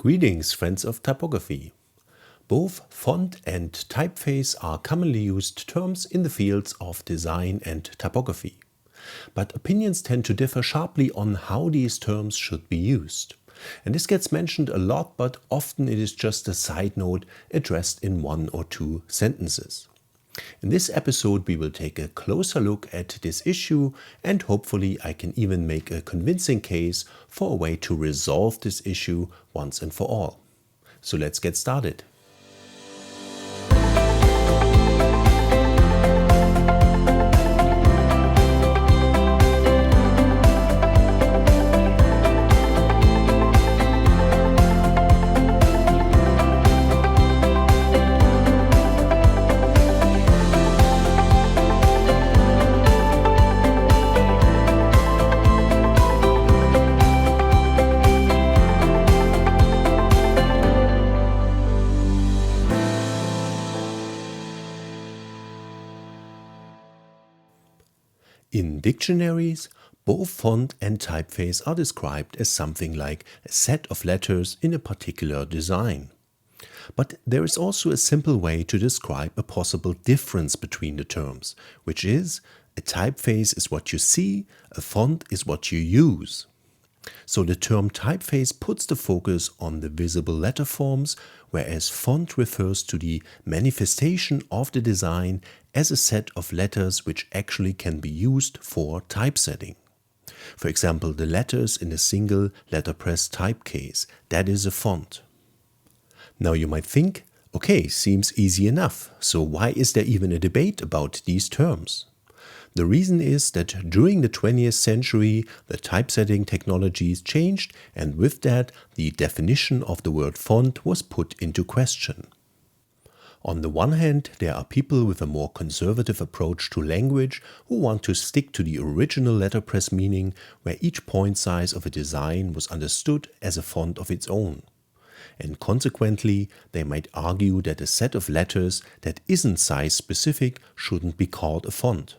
Greetings, friends of typography. Both font and typeface are commonly used terms in the fields of design and typography. But opinions tend to differ sharply on how these terms should be used. And this gets mentioned a lot, but often it is just a side note addressed in one or two sentences. In this episode, we will take a closer look at this issue, and hopefully I can even make a convincing case for a way to resolve this issue once and for all. So let's get started. In dictionaries, both font and typeface are described as something like a set of letters in a particular design. But there is also a simple way to describe a possible difference between the terms, which is a typeface is what you see, a font is what you use. So the term typeface puts the focus on the visible letter forms, whereas font refers to the manifestation of the design as a set of letters which actually can be used for typesetting. For example, the letters in a single letterpress typecase, that is a font. Now you might think, okay, seems easy enough, so why is there even a debate about these terms? The reason is that during the 20th century, the typesetting technologies changed, and with that, the definition of the word font was put into question. On the one hand, there are people with a more conservative approach to language who want to stick to the original letterpress meaning, where each point size of a design was understood as a font of its own. And consequently, they might argue that a set of letters that isn't size specific shouldn't be called a font.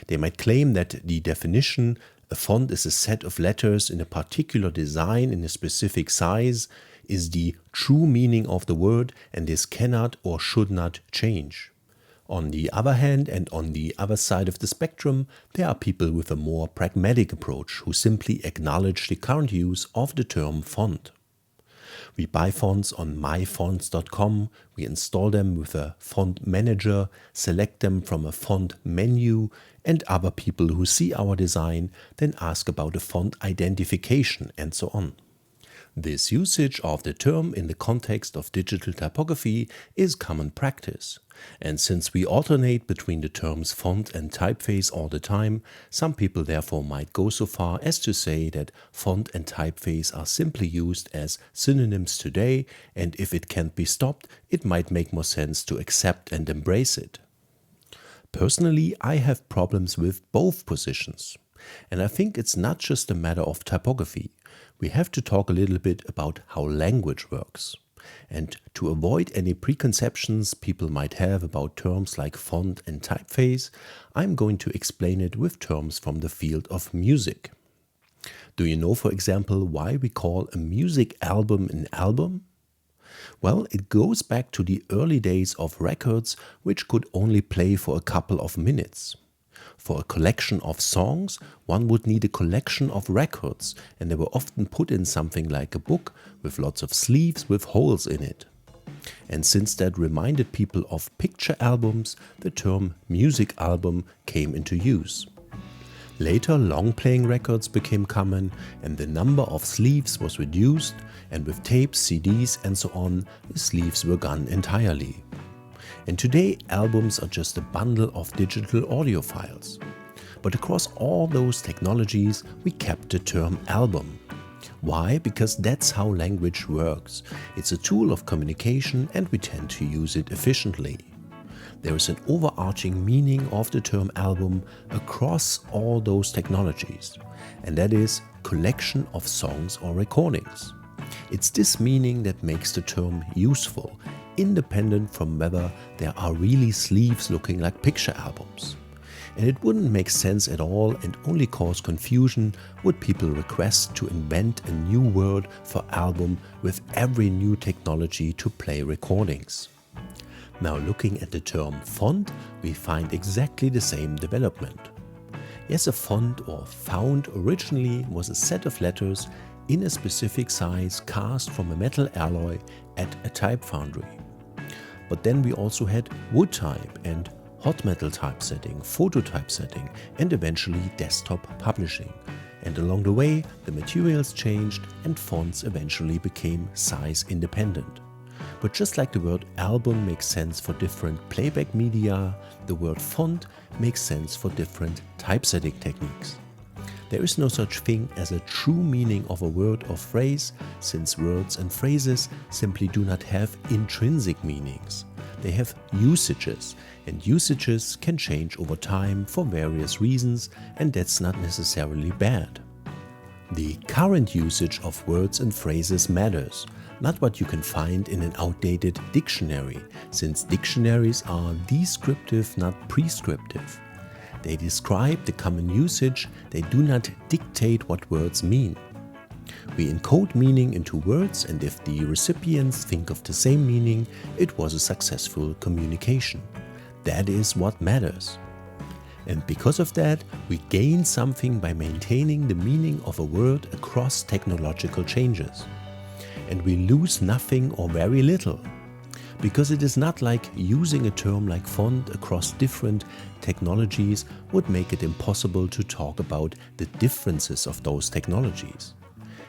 They might claim that the definition, a font is a set of letters in a particular design in a specific size, is the true meaning of the word, and this cannot or should not change. On the other hand, and on the other side of the spectrum, there are people with a more pragmatic approach who simply acknowledge the current use of the term font. We buy fonts on myfonts.com, we install them with a font manager, select them from a font menu, and other people who see our design then ask about a font identification and so on. This usage of the term in the context of digital typography is common practice. And since we alternate between the terms font and typeface all the time, some people therefore might go so far as to say that font and typeface are simply used as synonyms today, and if it can't be stopped, it might make more sense to accept and embrace it. Personally, I have problems with both positions. And I think it's not just a matter of typography. We have to talk a little bit about how language works. And to avoid any preconceptions people might have about terms like font and typeface, I'm going to explain it with terms from the field of music. Do you know, for example, why we call a music album an album? Well, it goes back to the early days of records, which could only play for a couple of minutes. For a collection of songs, one would need a collection of records, and they were often put in something like a book with lots of sleeves with holes in it. And since that reminded people of picture albums, the term music album came into use. Later, long-playing records became common, and the number of sleeves was reduced, and with tapes, CDs and so on, the sleeves were gone entirely. And today, albums are just a bundle of digital audio files. But across all those technologies, we kept the term album. Why? Because that's how language works. It's a tool of communication, and we tend to use it efficiently. There is an overarching meaning of the term album across all those technologies, and that is collection of songs or recordings. It's this meaning that makes the term useful, independent from whether there are really sleeves looking like picture albums. and it wouldn't make sense at all and only cause confusion would people request to invent a new word for album with every new technology to play recordings. Now looking at the term font, we find exactly the same development. Yes, a font or fount originally was a set of letters in a specific size cast from a metal alloy at a type foundry. But then we also had wood type and hot metal typesetting, photo typesetting, and eventually desktop publishing. And along the way, the materials changed and fonts eventually became size independent. But just like the word album makes sense for different playback media, the word font makes sense for different typesetting techniques. There is no such thing as a true meaning of a word or phrase, since words and phrases simply do not have intrinsic meanings. They have usages, and usages can change over time for various reasons, and that's not necessarily bad. The current usage of words and phrases matters, not what you can find in an outdated dictionary, since dictionaries are descriptive, not prescriptive. They describe the common usage, they do not dictate what words mean. We encode meaning into words, and if the recipients think of the same meaning, it was a successful communication. That is what matters. And because of that, we gain something by maintaining the meaning of a word across technological changes. And we lose nothing or very little. Because it is not like using a term like font across different technologies would make it impossible to talk about the differences of those technologies.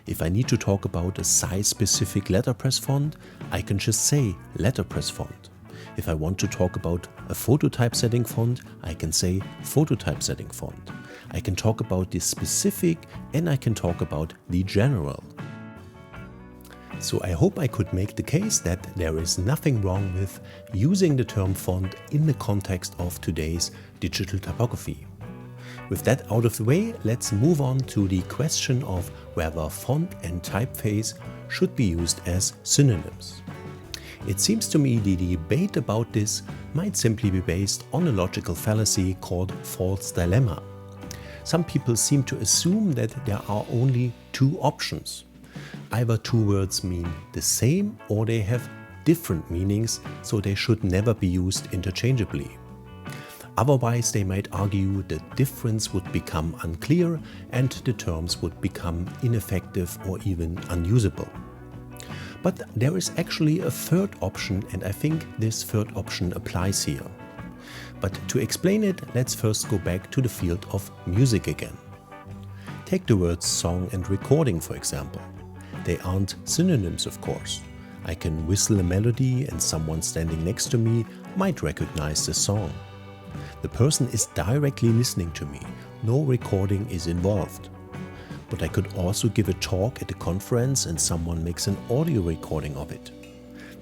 If I need to talk about a size-specific letterpress font, I can just say letterpress font. If I want to talk about a photo typesetting font, I can say photo typesetting font. I can talk about the specific and I can talk about the general. So I hope I could make the case that there is nothing wrong with using the term font in the context of today's digital typography. With that out of the way, let's move on to the question of whether font and typeface should be used as synonyms. It seems to me the debate about this might simply be based on a logical fallacy called false dilemma. Some people seem to assume that there are only two options. Either two words mean the same or they have different meanings, so they should never be used interchangeably. Otherwise, they might argue the difference would become unclear and the terms would become ineffective or even unusable. But there is actually a third option, and I think this third option applies here. But to explain it, let's first go back to the field of music again. Take the words song and recording, for example. They aren't synonyms, of course. I can whistle a melody and someone standing next to me might recognize the song. The person is directly listening to me, no recording is involved. But I could also give a talk at a conference and someone makes an audio recording of it.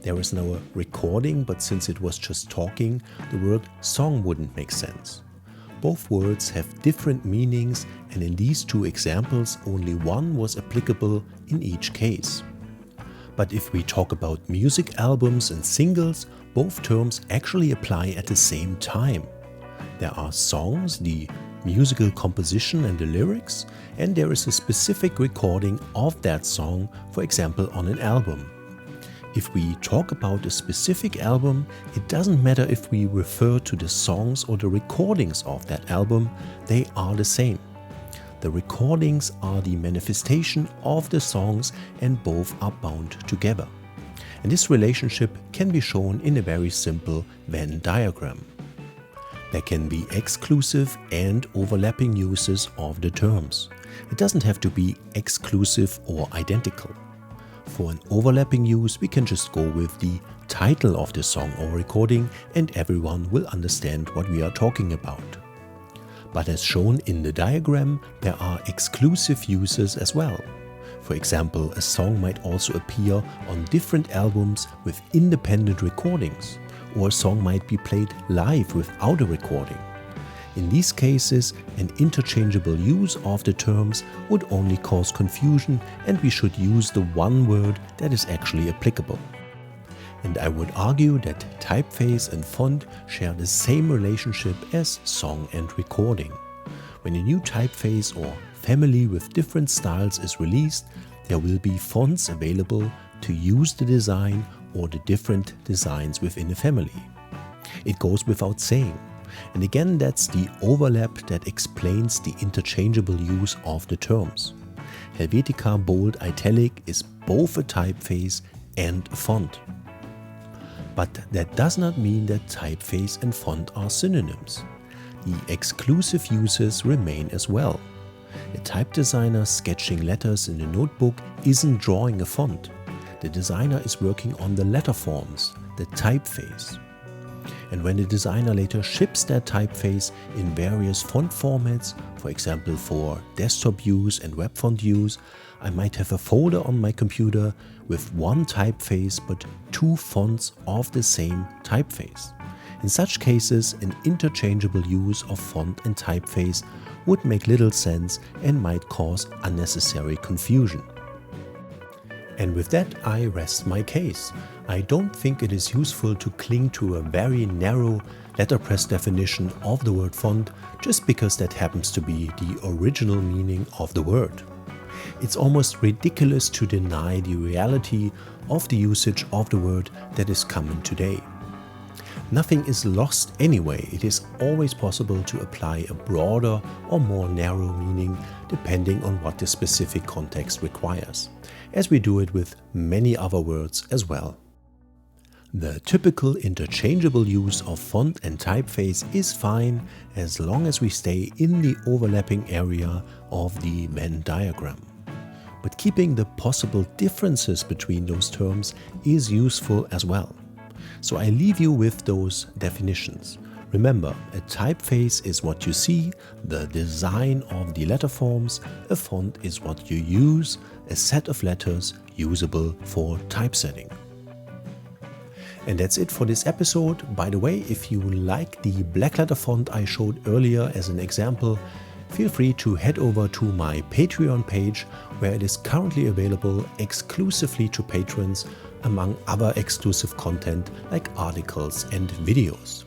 There is no recording, but since it was just talking, the word song wouldn't make sense. Both words have different meanings, and in these two examples, only one was applicable in each case. But if we talk about music albums and singles, both terms actually apply at the same time. There are songs, the musical composition and the lyrics, and there is a specific recording of that song, for example on an album. If we talk about a specific album, it doesn't matter if we refer to the songs or the recordings of that album, they are the same. The recordings are the manifestation of the songs and both are bound together. And this relationship can be shown in a very simple Venn diagram. There can be exclusive and overlapping uses of the terms. It doesn't have to be exclusive or identical. For an overlapping use, we can just go with the title of the song or recording and everyone will understand what we are talking about. But as shown in the diagram, there are exclusive uses as well. For example, a song might also appear on different albums with independent recordings, or a song might be played live without a recording. In these cases, an interchangeable use of the terms would only cause confusion and we should use the one word that is actually applicable. And I would argue that typeface and font share the same relationship as song and recording. When a new typeface or family with different styles is released, there will be fonts available to use the design or the different designs within a family. It goes without saying. And again, that's the overlap that explains the interchangeable use of the terms. Helvetica Bold Italic is both a typeface and a font. But that does not mean that typeface and font are synonyms. The exclusive uses remain as well. A type designer sketching letters in a notebook isn't drawing a font. The designer is working on the letter forms, the typeface. And when the designer later ships that typeface in various font formats, for example for desktop use and web font use, I might have a folder on my computer with one typeface but two fonts of the same typeface. In such cases, an interchangeable use of font and typeface would make little sense and might cause unnecessary confusion. And with that, I rest my case. I don't think it is useful to cling to a very narrow letterpress definition of the word font just because that happens to be the original meaning of the word. It's almost ridiculous to deny the reality of the usage of the word that is common today. Nothing is lost anyway. It is always possible to apply a broader or more narrow meaning depending on what the specific context requires, as we do it with many other words as well. The typical interchangeable use of font and typeface is fine as long as we stay in the overlapping area of the Venn diagram. But keeping the possible differences between those terms is useful as well. So I leave you with those definitions. Remember, a typeface is what you see, the design of the letter forms, a font is what you use, a set of letters usable for typesetting. And that's it for this episode. By the way, if you like the black letter font I showed earlier as an example, feel free to head over to my Patreon page where it is currently available exclusively to patrons, among other exclusive content like articles and videos.